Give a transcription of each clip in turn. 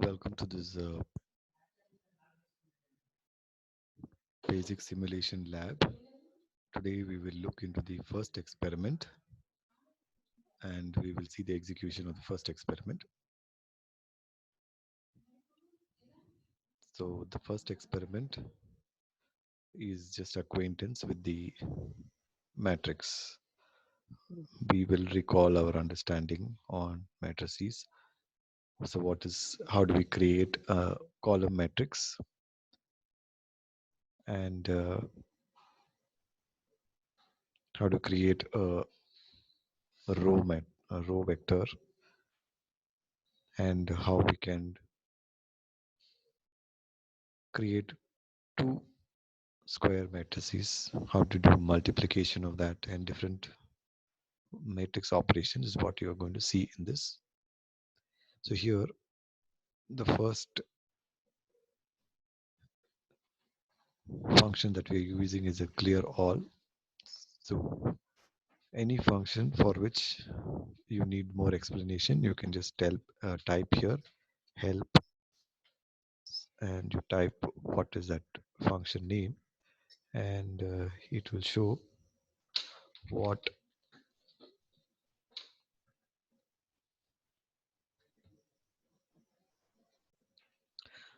Welcome to this basic simulation lab. Today we will look into the first experiment and we will see the execution of the first experiment. So the first experiment is just acquaintance with the matrix. We will recall our understanding on matrices. So how do we create a column matrix and how to create a row vector, and how we can create two square matrices, how to do multiplication of that, and different matrix operations is what you are going to see in this. So here the first function that we are using is a clear all. So any function for which you need more explanation, you can just type here help, and you type what is that function name, and it will show what.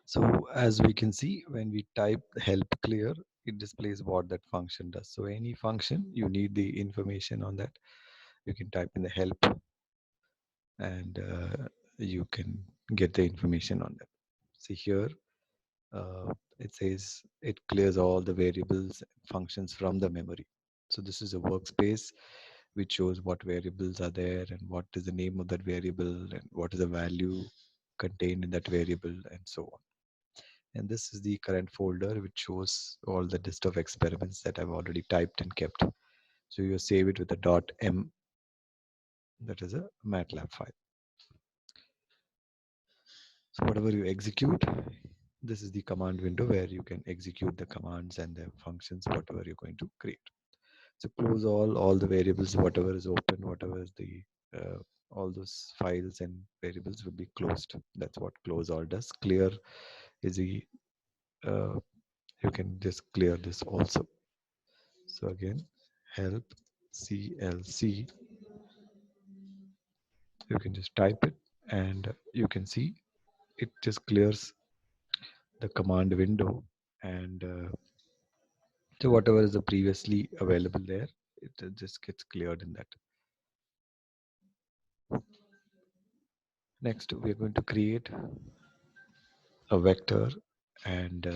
So as we can see, when we type help clear, it displays what that function does. So any function, you need the information on that, you can type in the help, and you can get the information on that. See here, it says it clears all the variables and functions from the memory. So this is a workspace which shows what variables are there and what is the name of that variable and what is the value contained in that variable and so on. And this is the current folder which shows all the list of experiments that I've already typed and kept. So you save it with a .m, that is a MATLAB file. So whatever you execute, this is the command window where you can execute the commands and the functions, whatever you're going to create. So close all the variables, whatever is open, whatever is the all those files and variables will be closed. That's what close all does. Clear is the you can just clear this also. So again, help CLC, you can just type it and you can see it just clears the command window, and so whatever is the previously available there, it just gets cleared in that. Next, we are going to create a vector, and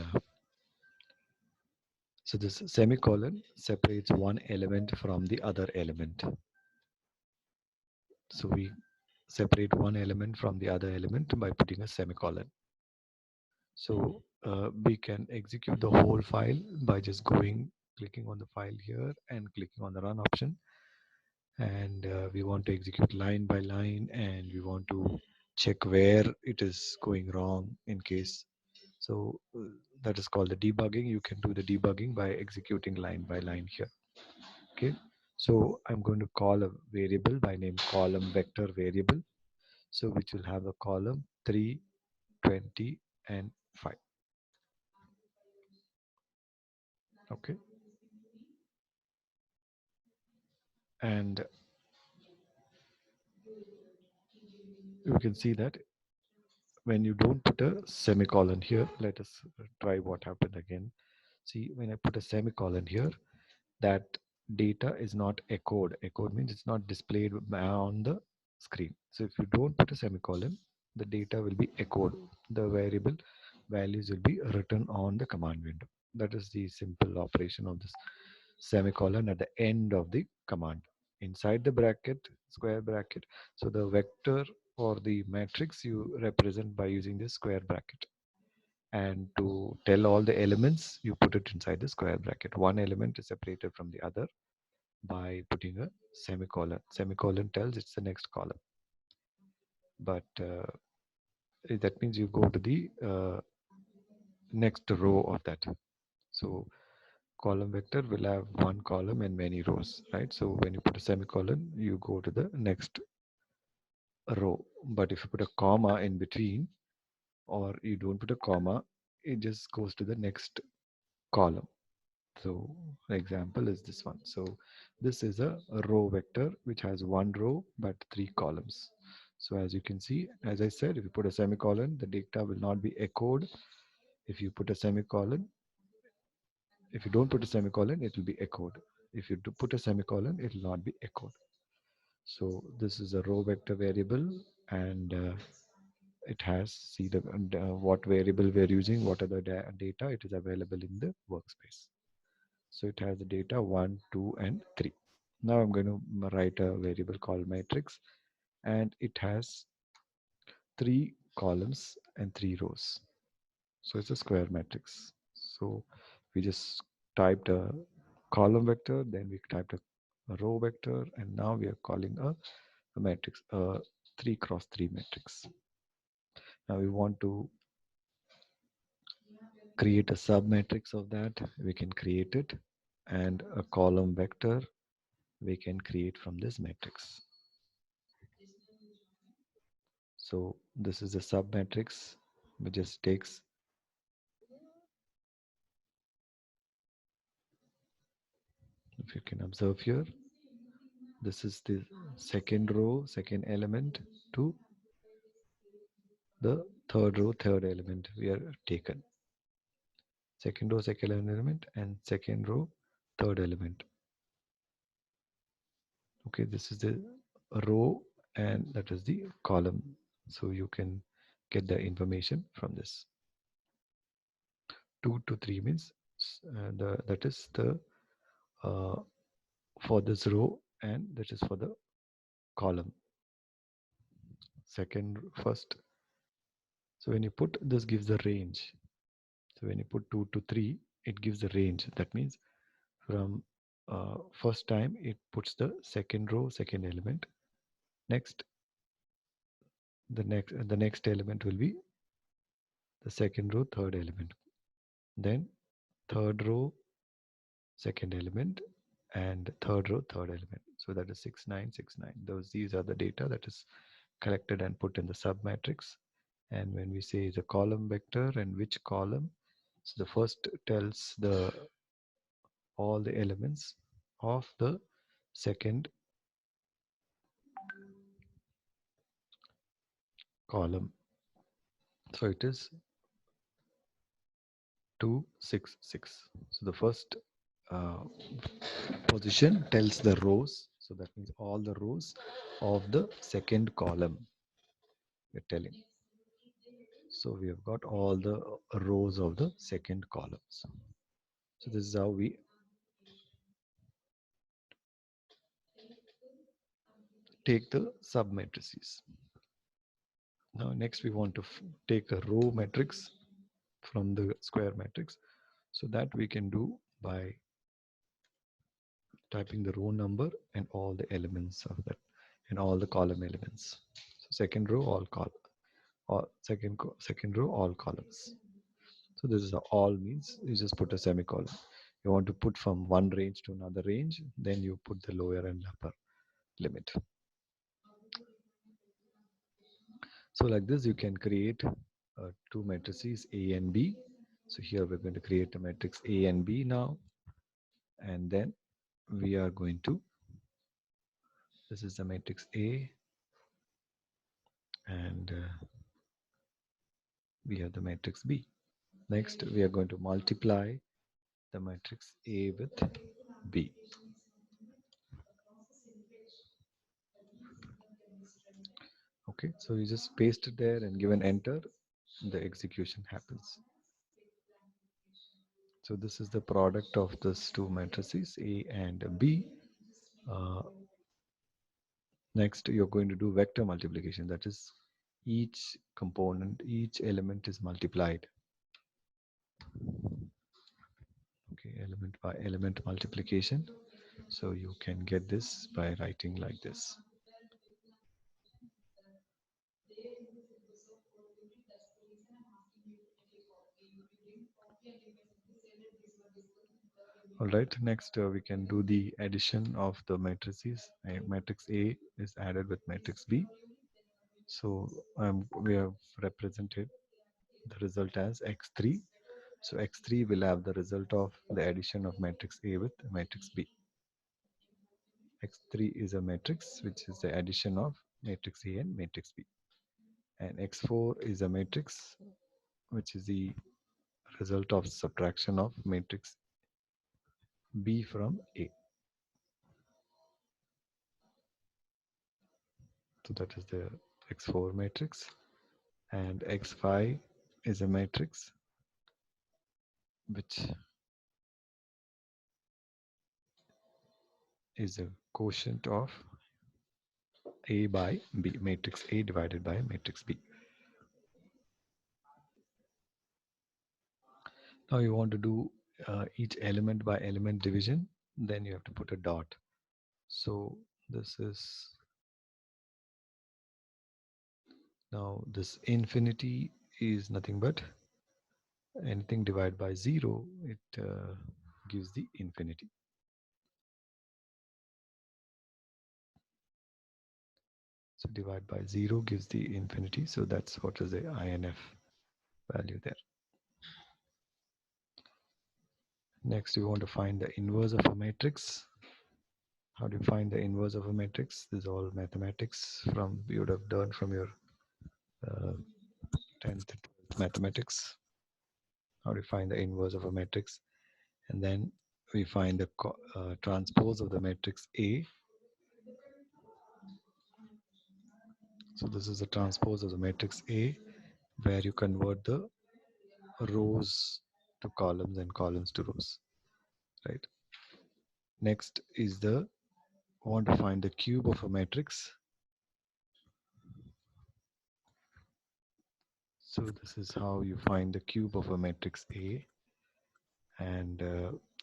so this semicolon separates one element from the other element. So we separate one element from the other element by putting a semicolon. So we can execute the whole file by just clicking on the file here and clicking on the run option. And we want to execute line by line, and we want to check where it is going wrong in case. So that is called the debugging. You can do the debugging by executing line by line here. Okay. So I'm going to call a variable by name column vector variable. So which will have a column 3, 20, and 5. Okay. And you can see that when you don't put a semicolon here, let us try what happened again. See, when I put a semicolon here, that data is not echoed. Echoed means it's not displayed on the screen. So if you don't put a semicolon, the data will be echoed. The variable values will be written on the command window. That is the simple operation of this semicolon at the end of the command. Inside the bracket, square bracket. So the vector or the matrix you represent by using this square bracket. And to tell all the elements, you put it inside the square bracket. One element is separated from the other by putting a semicolon. Semicolon tells it's the next column. But that means you go to the next row of that. So column vector will have one column and many rows, right? So when you put a semicolon, you go to the next row. But if you put a comma in between, or you don't put a comma, it just goes to the next column. So example is this one. So this is a row vector which has one row but three columns. So as you can see, as I said, if you put a semicolon, the data will not be echoed. If you put a semicolon, if you don't put a semicolon, it will be echoed. If you do put a semicolon, it will not be echoed. So this is a row vector variable, and it has, see the what variable we're using, what are the data, it is available in the workspace. So it has the data 1, 2, and 3. Now I'm going to write a variable called matrix, and it has 3 columns and 3 rows. So it's a square matrix. So we just typed a column vector, then we typed a row vector, and now we are calling a matrix, a 3 cross 3 matrix. Now we want to create a submatrix of that. We can create it, and a column vector we can create from this matrix. So this is a submatrix which just takes, if you can observe here, this is the second row, second element to the third row, third element we are taken. Second row, second element, and second row, third element. Okay, this is the row and that is the column. So you can get the information from this. 2 to 3 means that is the uh, for this row, and that is for the column. Second, first. So when you put this gives the range. So when you put 2 to 3, it gives the range. That means from first time it puts the second row, second element. Next, the next element will be the second row, third element. Then third row, second element, and third row, third element. So that is 6969. These are the data that is collected and put in the submatrix. And when we say the column vector and which column, so the first tells the all the elements of the second column. So it is 266. So the first uh, position tells the rows. So that means all the rows of the second column we're telling. So we have got all the rows of the second columns. So this is how we take the submatrices. Now next we want to take a row matrix from the square matrix. So that we can do by typing the row number and all the elements of that and all the column elements. So second row all column, or second row all columns. So this is all means you just put a semicolon. You want to put from one range to another range, then you put the lower and upper limit. So like this you can create two matrices A and B. So here we're going to create a matrix A and B now, and then we are going to, this is the matrix A, and we have the matrix B. Next we are going to multiply the matrix A with B. Okay, so you just paste it there and give an enter, the execution happens. So this is the product of these two matrices A and B. Uh, Next, you're going to do vector multiplication. That is, each component, each element is multiplied. Okay, element by element multiplication. So you can get this by writing like this. All right, next we can do the addition of the matrices. Matrix A is added with matrix B. So we have represented the result as x3. So x3 will have the result of the addition of matrix A with matrix B. X3 is a matrix which is the addition of matrix A and matrix B. And x4 is a matrix which is the result of subtraction of matrix B from A. So that is the x4 matrix. And x5 is a matrix which is a quotient of A by B, matrix A divided by matrix B. Now you want to do each element by element division, then you have to put a dot. So this is, now this infinity is nothing but anything divided by 0, it gives the infinity. So divide by 0 gives the infinity. So that's what is the INF value there. Next, you want to find the inverse of a matrix. How do you find the inverse of a matrix? This is all mathematics from you would have done from your 10th mathematics. How do you find the inverse of a matrix? And then we find the transpose of the matrix A. So this is the transpose of the matrix A, where you convert the rows to columns and columns to rows, right? Next is the, want to find the cube of a matrix. So this is how you find the cube of a matrix A, and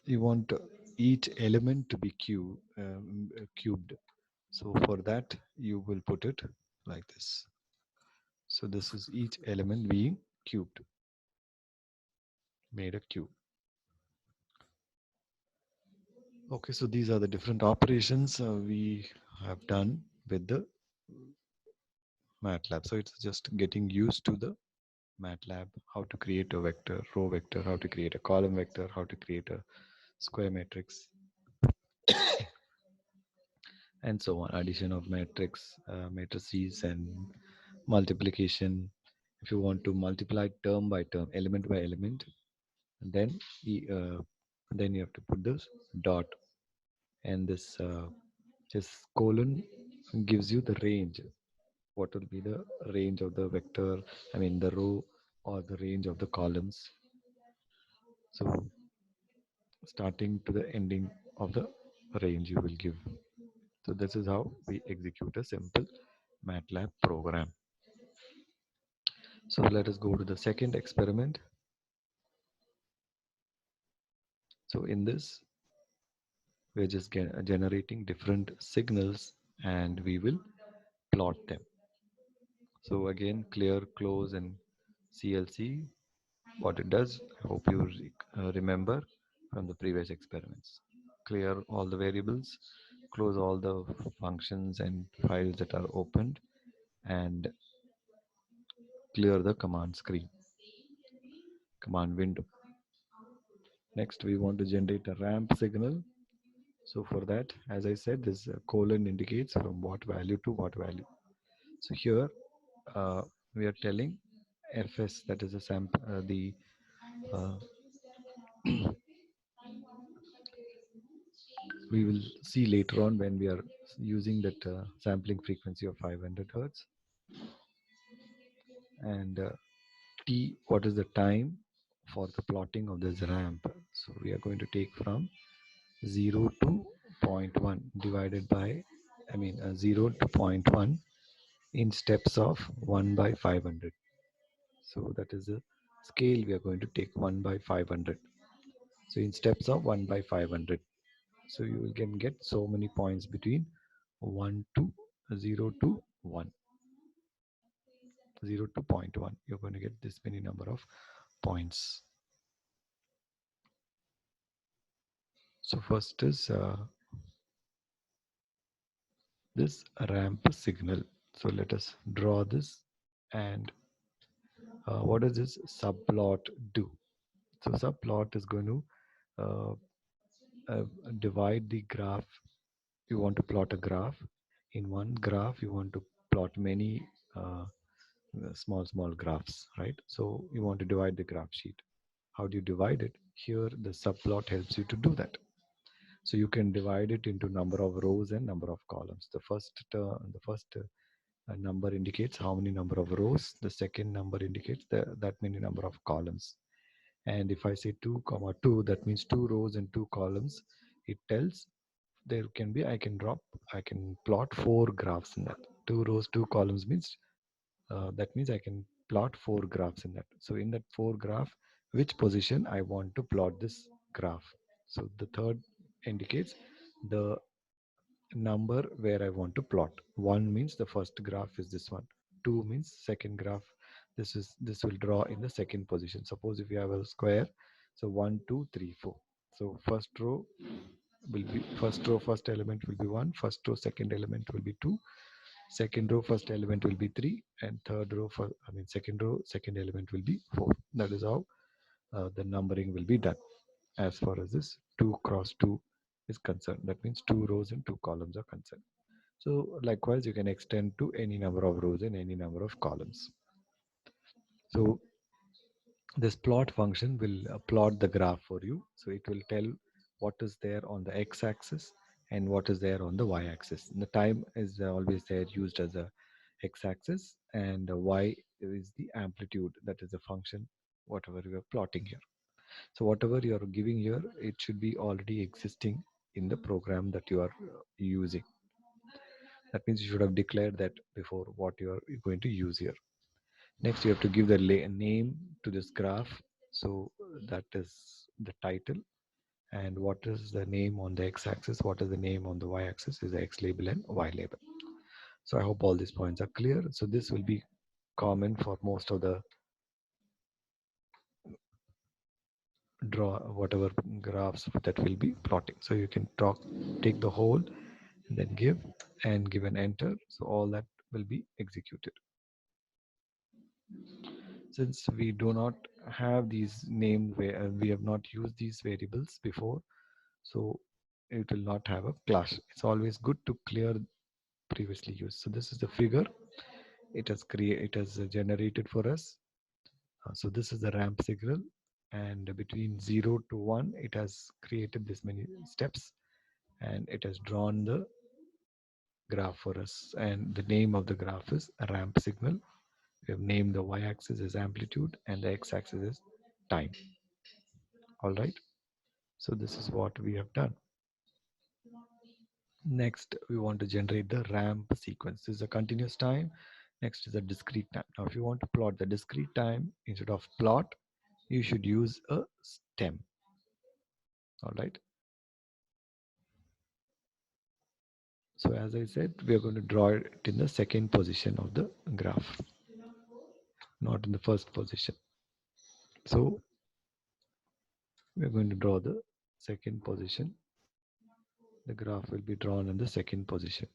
you want each element to be cubed. So for that you will put it like this. So this is each element being cubed, made a cube. Okay, so these are the different operations we have done with the MATLAB. So it's just getting used to the MATLAB, how to create a vector, row vector, how to create a column vector, how to create a square matrix, and so on. Addition of matrices, and multiplication. If you want to multiply term by term, element by element, then then you have to put this dot, and this colon gives you the range. What will be the range of the vector? I mean the row, or the range of the columns. So starting to the ending of the range you will give. So this is how we execute a simple MATLAB program. So let us go to the second experiment. So in this, we're just generating different signals and we will plot them. So again, clear, close, and CLC, what it does, I hope you remember from the previous experiments. Clear all the variables, close all the functions and files that are opened, and clear the command screen, command window. Next, we want to generate a ramp signal. So for that, as I said, this colon indicates from what value to what value. So here we are telling fs, that is a sample, the uh, we will see later on when we are using that sampling frequency of 500 hertz, and t, what is the time for the plotting of this ramp. So we are going to take from 0 to zero point 0.1 divided by, I mean 0 to zero point 0.1 in steps of 1 by 500. So that is the scale we are going to take, 1 by 500. So in steps of 1 by 500. So you can get so many points between 1 to 0 to 1. 0 to zero point 0.1. You're going to get this many number of points. So first is this ramp signal. So let us draw this and What does this subplot do? So subplot is going to uh, uh, divide the graph. You want to plot a graph. In one graph, you want to plot many small graphs, right? So you want to divide the graph sheet. How do you divide it? Here, the subplot helps you to do that. So you can divide it into number of rows and number of columns. The first number indicates how many number of rows. The second number indicates that many number of columns. And if I say 2 comma 2, that means 2 rows and 2 columns. It tells there can be, I can plot 4 graphs in that. 2 rows, 2 columns means that means I can plot 4 graphs in that. So in that 4 graph, which position I want to plot this graph. So the third indicates the number where I want to plot. 1 means the first graph is this one. 2 means second graph. This will draw in the second position. Suppose if you have a square, so 1, 2, 3, 4. So first element will be 1, first row second element will be 2, second row first element will be 3, and third row for I mean second row second element will be 4. That is how the numbering will be done as far as this 2 cross 2 is concerned. That means 2 rows and 2 columns are concerned. So likewise, you can extend to any number of rows and any number of columns. So this plot function will plot the graph for you. So it will tell what is there on the x-axis and what is there on the y-axis. The time is always there used as a x-axis, and y is the amplitude, that is the function whatever you are plotting here. So whatever you are giving here, it should be already existing in the program that you are using. That means you should have declared that before what you are going to use here. Next, you have to give the name to this graph. So that is the title. And what is the name on the x-axis? What is the name on the y-axis? Is the x label and y label. So I hope all these points are clear. So this will be common for most of the draw whatever graphs that will be plotting. So you can take the whole and then give an enter. So all that will be executed. Since we do not have these named where we have not used these variables before, so it will not have a clash. It's always good to clear previously used. So this is the figure it has generated for us. So this is the ramp signal, and between 0 to 1 it has created this many steps, and it has drawn the graph for us, and the name of the graph is a ramp signal. We have named the y-axis as amplitude and the x-axis is time. All right, so this is what we have done. Next, we want to generate the ramp sequence. This is a continuous time. Next is a discrete time. Now if you want to plot the discrete time, instead of plot, you should use a stem. All right, so as I said, we are going to draw it in the second position of the graph, not in the first position. So we are going to draw the second position. The graph will be drawn in the second position.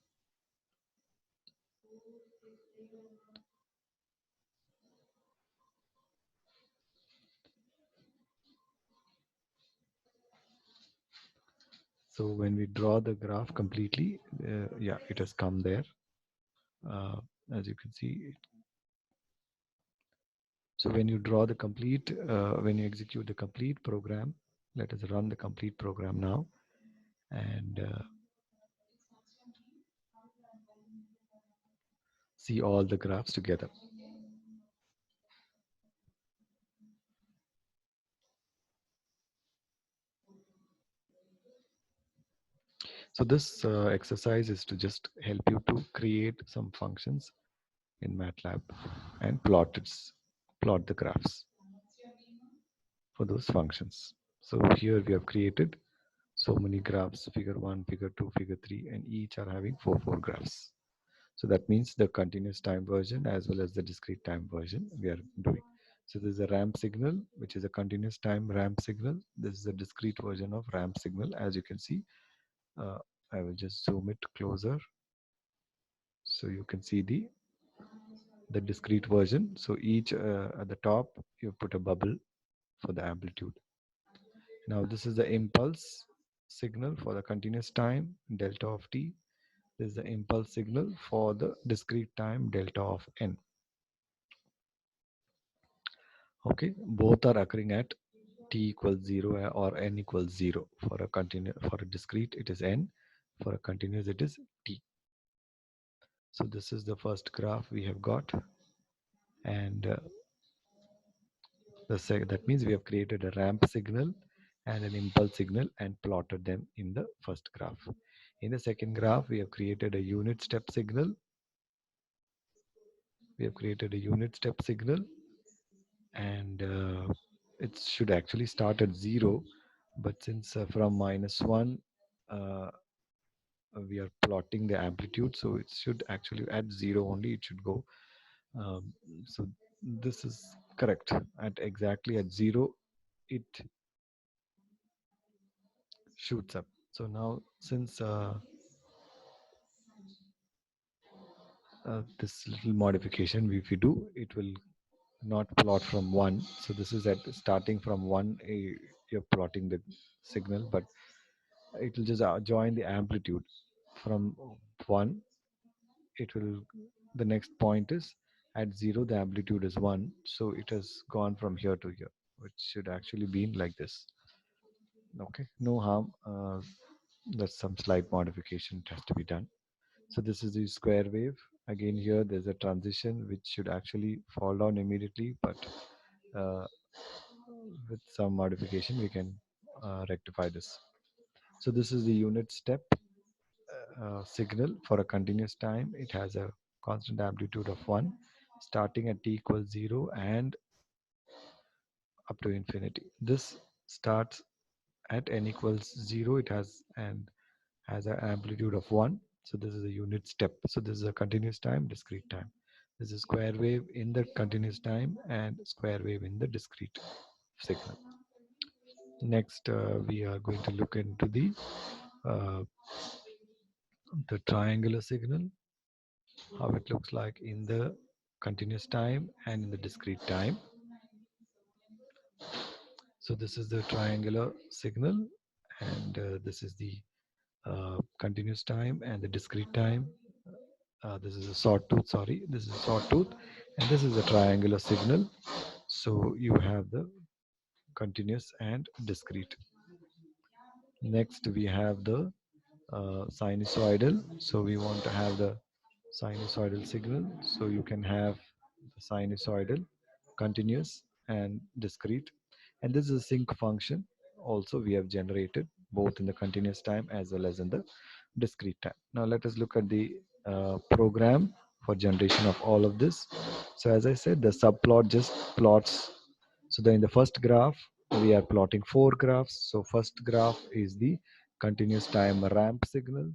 So when we draw the graph completely, yeah, it has come there. Uh, as you can see. So when you draw the complete, when you execute the complete program, let us run the complete program now, and see all the graphs together. So this exercise is to just help you to create some functions in MATLAB and plot the graphs for those functions. So here we have created so many graphs, figure 1, figure 2, figure 3, and each are having four graphs. So that means the continuous time version as well as the discrete time version we are doing. So this is a ramp signal, which is a continuous time ramp signal. This is a discrete version of ramp signal. As you can see, uh, I will just zoom it closer so you can see the the discrete version. So each at the top you put a bubble for the amplitude. Now this is the impulse signal for the continuous time delta of t. This is the impulse signal for the discrete time delta of n. Okay, both are occurring at t equals 0 or n equals 0. For a continue, for a discrete it is n, for a continuous it is t. So this is the first graph we have got, and that means we have created a ramp signal and an impulse signal and plotted them in the first graph. In the second graph we have created a unit step signal. We have created a unit step signal, and it should actually start at 0, but since from -1 uh, we are plotting the amplitude, so it should actually at 0 only it should go. um, so this is correct. At exactly at 0 it shoots up. So now since this little modification if we do, it will not plot from 1. So this is at starting from 1, you're plotting the signal, but it will just join the amplitude from 1. It will, the next point is at 0 the amplitude is 1, so it has gone from here to here, which should actually be like this. Okay, no harm. That's some slight modification it has to be done. So this is the square wave. Again here there's a transition which should actually fall down immediately, but uh, with some modification we can rectify this. So this is the unit step signal for a continuous time. It has a constant amplitude of 1 starting at t equals 0 and up to infinity. This starts at n equals 0. It has an amplitude of 1. So this is a unit step. So this is a continuous time, discrete time. This is square wave in the continuous time and square wave in the discrete signal. Next, we are going to look into uh, the triangular signal, how it looks like in the continuous time and in the discrete time. So this is the triangular signal, and this is the continuous time and the discrete time. This is a sawtooth, sorry, this is a sawtooth, and this is a triangular signal. So you have the continuous and discrete. Next, we have the sinusoidal. So we want to have the sinusoidal signal. So you can have the sinusoidal, continuous and discrete. And this is a sync function. Also, we have generated both in the continuous time as well as in the discrete time. Now let us look at the program for generation of all of this. So as I said, the subplot just plots. So then in the first graph, we are plotting 4 graphs. So first graph is the continuous time ramp signal.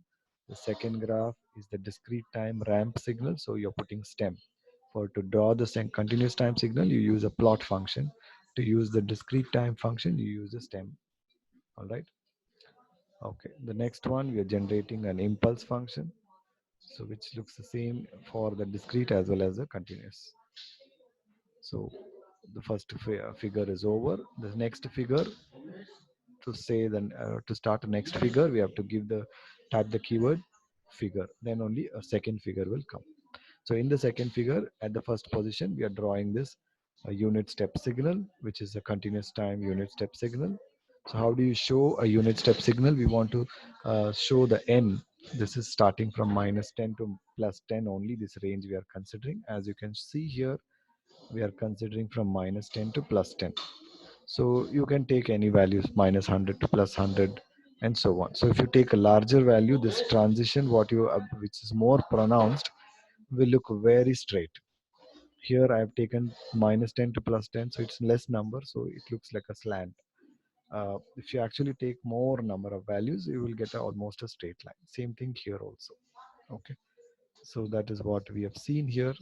The second graph is the discrete time ramp signal. So you're putting stem. For to draw the continuous time signal, you use a plot function. To use the discrete time function, you use a stem. All right. Okay. The next one, we are generating an impulse function. So which looks the same for the discrete as well as the continuous. So the first figure is over. The next figure, to say then to start the next figure, we have to give the type the keyword figure, then only a second figure will come. So in the second figure at the first position we are drawing this unit step signal, which is a continuous time unit step signal. So how do you show a unit step signal? We want to show the n. This is starting from -10 to +10 only, this range we are considering. As you can see here, we are considering from -10 to +10. So you can take any values, -100 to +100 and so on. So if you take a larger value, this transition what you which is more pronounced will look very straight. Here I have taken -10 to +10, so it's less number, so it looks like a slant. If you actually take more number of values, you will get almost a straight line. Same thing here also. Okay, so that is what we have seen here.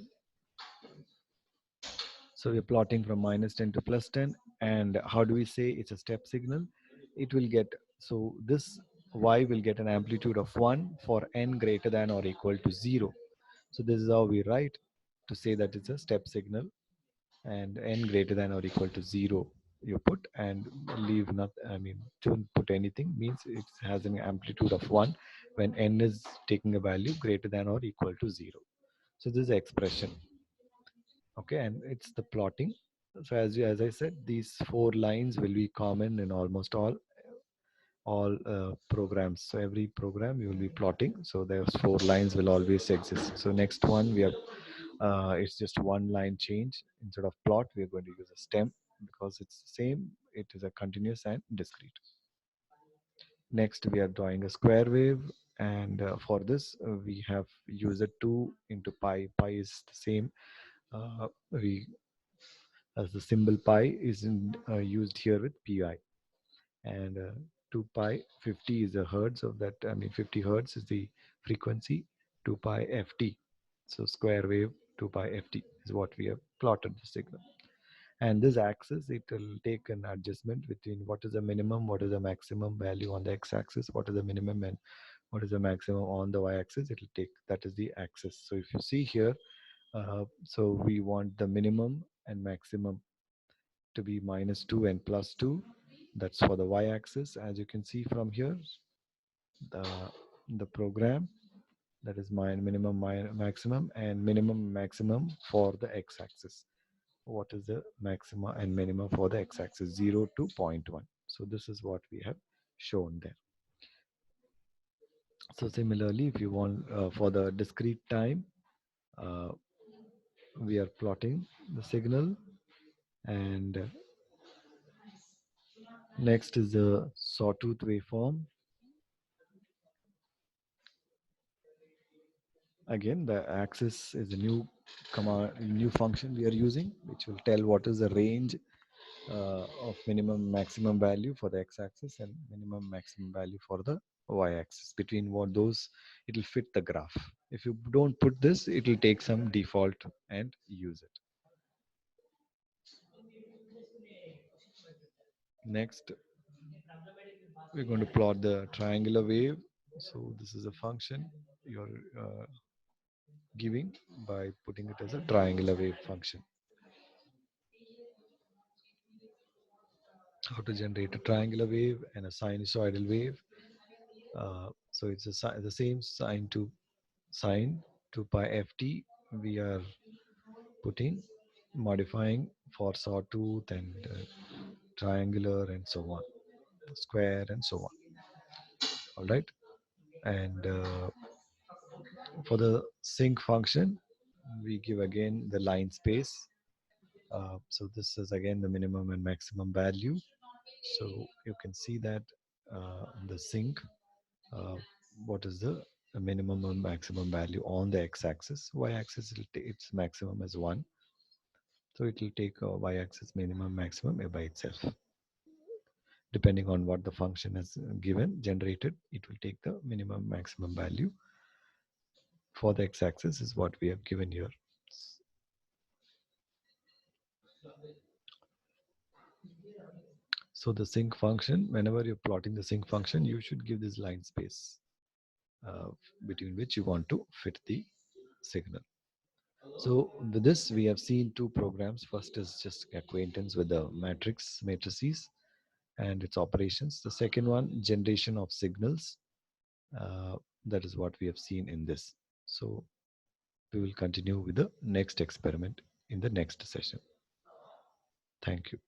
So we're plotting from -10 to +10. And how do we say it's a step signal? It will get, so this y will get an amplitude of 1 for n greater than or equal to 0. So this is how we write. to say that it's a step signal, and n greater than or equal to 0 you put, and leave not, I mean, don't put anything, means it has an amplitude of 1 when n is taking a value greater than or equal to 0. So this is the expression. Okay, and it's the plotting. So as I said, these four lines will be common in almost all programs. So every program you will be plotting, so there's four lines will always exist. So next one we have, it's just one line change. Instead of plot, we are going to use a stem, because it's the same, it is a continuous and discrete. Next we are drawing a square wave, and for this we have used a 2 into pi. Pi is the same, we as the symbol pi is used here with pi, and 2 pi 50 is the hertz of that, I mean 50 hertz is the frequency, 2 pi ft. So square wave 2 pi ft is what we have plotted the signal. And this axis, it will take an adjustment between what is the minimum, what is the maximum value on the x-axis, what is the minimum and what is the maximum on the y-axis. It will take, that is the axis. So if you see here, so we want the minimum and maximum to be -2 and +2. That's for the y-axis. As you can see from here, the the program, that is my minimum, my maximum, and minimum maximum for the x-axis. What is the maximum and minimum for the x-axis? 0 to zero point 0.1. So this is what we have shown there. So similarly, if you want for the discrete time, uh, we are plotting the signal, and next is the sawtooth waveform. Again, the axis is a new command, new function we are using, which will tell what is the range of minimum maximum value for the x-axis and minimum maximum value for the y-axis. Between what those, it will fit the graph. If you don't put this, it will take some default and use it. Next, we're going to plot the triangular wave. So this is a function you're giving by putting it as a triangular wave function. How to generate a triangular wave and a sinusoidal wave. So it's the same sine to sine 2 pi ft. We are putting, modifying for sawtooth and triangular and so on, square and so on. All right. And for the sync function, we give again the line space. So this is again the minimum and maximum value. So you can see that the sync, uh, what is the minimum and maximum value on the x-axis. Y-axis, its maximum is 1. So it will take a y-axis minimum maximum by itself. Depending on what the function has given, generated, it will take the minimum maximum value for the x-axis is what we have given here. So the sync function, whenever you're plotting the sync function, you should give this line space uh, between which you want to fit the signal. So with this, we have seen two programs. First is just acquaintance with the matrices and its operations. The second one, generation of signals. Uh, that is what we have seen in this. So we will continue with the next experiment in the next session. Thank you.